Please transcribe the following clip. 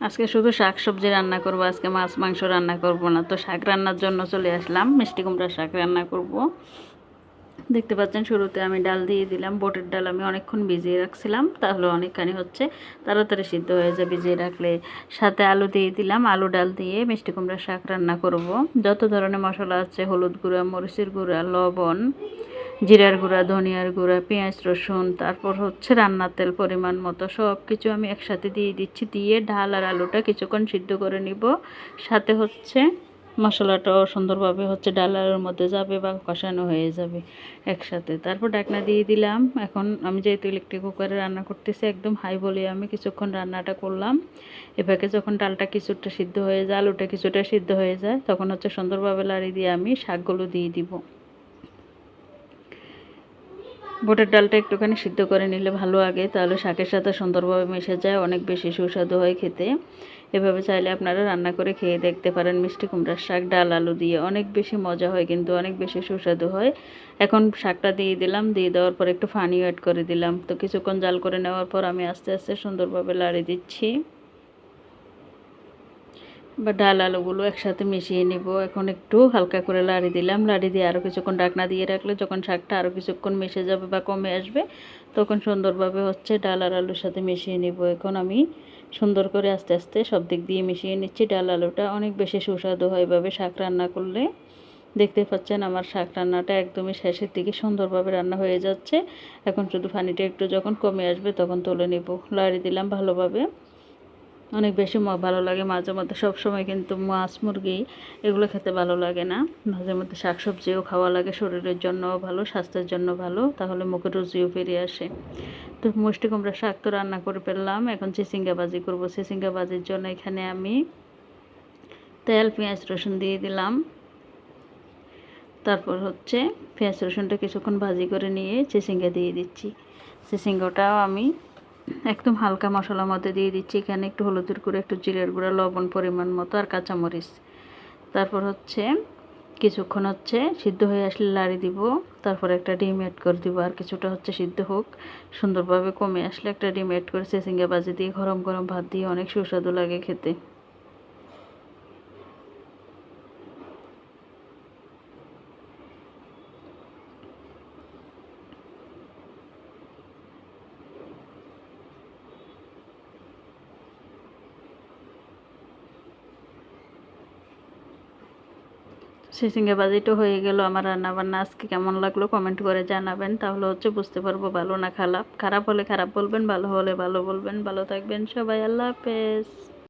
আজকে শুধু শাক সবজি রান্না করব, আজকে মাছ মাংস রান্না করব না। তো শাক রান্নার জন্য চলে আসলাম, মিষ্টি কুমড়ার শাক রান্না করব। দেখতে পাচ্ছেন শুরুতে আমি ডাল দিয়ে দিলাম। বুটের ডাল আমি অনেকক্ষণ ভিজিয়ে রাখছিলাম, তাহলে অনেকখানি হচ্ছে তাড়াতাড়ি সিদ্ধ হয়ে যায় ভিজিয়ে রাখলে। সাথে আলু দিয়ে দিলাম, আলু ডাল দিয়ে মিষ্টি কুমড়ার শাক রান্না করব। যত ধরনের মশলা আছে, হলুদ গুঁড়া, মরিচের গুঁড়া, লবণ, জিরার গুঁড়া, ধনিয়ার গুঁড়া, পেঁয়াজ রসুন, তারপর হচ্ছে রান্নার তেল পরিমাণ মতো, সব কিছু আমি একসাথে দিয়ে দিচ্ছি। দিয়ে ডাল আর আলুটা কিছুক্ষণ সিদ্ধ করে নিব। সাথে হচ্ছে মশলাটাও সুন্দরভাবে হচ্ছে ডাল আলুর মধ্যে যাবে বা কষানো হয়ে যাবে একসাথে। তারপর ঢাকনা দিয়ে দিলাম। এখন আমি যেহেতু ইলেকট্রিক কুকারে রান্না করতেছি, একদম হাই বলে আমি কিছুক্ষণ রান্নাটা করলাম। এভাবে যখন ডালটা কিছুটা সিদ্ধ হয়ে যায়, আলুটা কিছুটা সিদ্ধ হয়ে যায়, তখন হচ্ছে সুন্দরভাবে লাড়ি দিয়ে আমি শাকগুলো দিয়ে দিব। বুটের ডালটা একটুখানি সিদ্ধ করে নিলে ভালো আগে, তাহলে শাকের সাথে সুন্দরভাবে মিশে যায়, অনেক বেশি সুস্বাদু হয় খেতে। এভাবে চাইলে আপনারা রান্না করে খেয়ে দেখতে পারেন। মিষ্টি কুমড়ার শাক ডাল আলু দিয়ে অনেক বেশি মজা হয়, কিন্তু অনেক বেশি সুস্বাদু হয়। এখন শাকটা দিয়ে দিলাম, দিয়ে দেওয়ার পর একটু পানিও অ্যাড করে দিলাম। তো কিছুক্ষণ জাল করে নেওয়ার পর আমি আস্তে আস্তে সুন্দরভাবে লাড়ি দিচ্ছি, বা ডাল আলুগুলো একসাথে মিশিয়ে নিব। এখন একটু হালকা করে লাড়ি দিলাম, লাড়ি দিয়ে আরও কিছুক্ষণ ঢাকনা দিয়ে রাখলে যখন শাকটা আরও কিছুক্ষণ মিশে যাবে বা কমে আসবে, তখন সুন্দরভাবে হচ্ছে ডাল আর আলুর সাথে মিশিয়ে নিব। এখন আমি সুন্দর করে আস্তে আস্তে সব দিক দিয়ে মিশিয়ে নিচ্ছি। ডাল আলুটা অনেক বেশি সুস্বাদু হয় এভাবে শাক রান্না করলে। দেখতে পাচ্ছেন আমার শাক রান্নাটা একদমই শেষের দিকে সুন্দরভাবে রান্না হয়ে যাচ্ছে। এখন শুধু পানিটা একটু যখন কমে আসবে তখন তুলে নেব। লাড়ি দিলাম ভালোভাবে। অনেক বেশি ভালো লাগে মাঝে মধ্যে, সবসময় কিন্তু মাছ মুরগি এগুলো খেতে ভালো লাগে না। মাঝে মধ্যে শাকসবজিও খাওয়া লাগে, শরীরের জন্যও ভালো, স্বাস্থ্যের জন্য ভালো, তাহলে মুখের রুচিও ফিরে আসে। তো মিষ্টি কুমড়ার শাক তো রান্না করে ফেললাম। এখন চিচিঙ্গা ভাজি করবো। চিচিঙ্গা ভাজির জন্য এখানে আমি তেল পেঁয়াজ রসুন দিয়ে দিলাম। তারপর হচ্ছে পেঁয়াজ রসুনটা কিছুক্ষণ ভাজি করে নিয়ে চিচিঙ্গা দিয়ে দিচ্ছি। চিচিঙ্গাটাও আমি একদম হালকা মশলার মধ্যে দিয়ে দিচ্ছি। এখানে একটু হলুদের গুঁড়ো, একটু জিরের গুঁড়া, লবণ পরিমাণ মতো, আর কাঁচামরিচ। তারপর হচ্ছে কিছুক্ষণ হচ্ছে সিদ্ধ হয়ে আসলে লাড়ি দিব। তারপর একটা ডিম অ্যাড করে দিব, আর কিছুটা হচ্ছে সিদ্ধ হোক, সুন্দরভাবে কমে আসলে একটা ডিম অ্যাড করে চিচিঙ্গা ভাজি দিয়ে গরম গরম ভাত দিয়ে অনেক সুস্বাদু লাগে খেতে। চিচিঙ্গা ভাজিটা হয়ে গেল আমার রান্নাবান্না। আজকে কেমন লাগলো কমেন্ট করে জানাবেন, তাহলে হচ্ছে বুঝতে পারবো ভালো না খারাপ। খারাপ হলে খারাপ বলবেন, ভালো হলে ভালো বলবেন। ভালো থাকবেন সবাই, আল্লাহ হাফেজ।